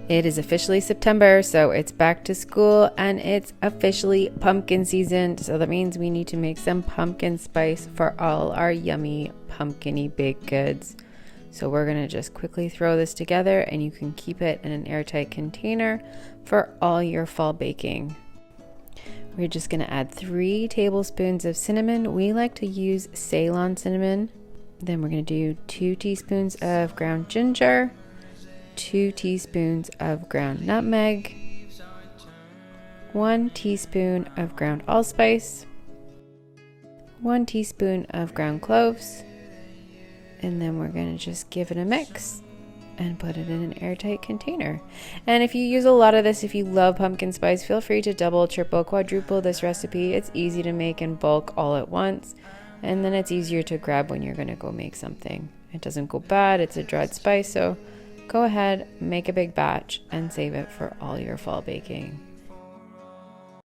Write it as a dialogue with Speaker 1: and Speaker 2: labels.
Speaker 1: It is officially September, so it's back to school and it's officially pumpkin season. So that means we need to make some pumpkin spice for all our yummy pumpkin-y baked goods. So we're going to just quickly throw this together and you can keep it in an airtight container for all your fall baking. We're just going to add 3 tablespoons of cinnamon. We like to use Ceylon cinnamon. Then we're going to do 2 teaspoons of ground ginger, 2 teaspoons of ground nutmeg, 1 teaspoon of ground allspice, 1 teaspoon of ground cloves, and then we're going to just give it a mix and put it in an airtight container. And if you use a lot of this, if you love pumpkin spice, feel free to double, triple, quadruple this recipe. It's easy to make in bulk all at once, and then it's easier to grab when you're going to go make something. It doesn't go bad, it's a dried spice, so go ahead, make a big batch and save it for all your fall baking.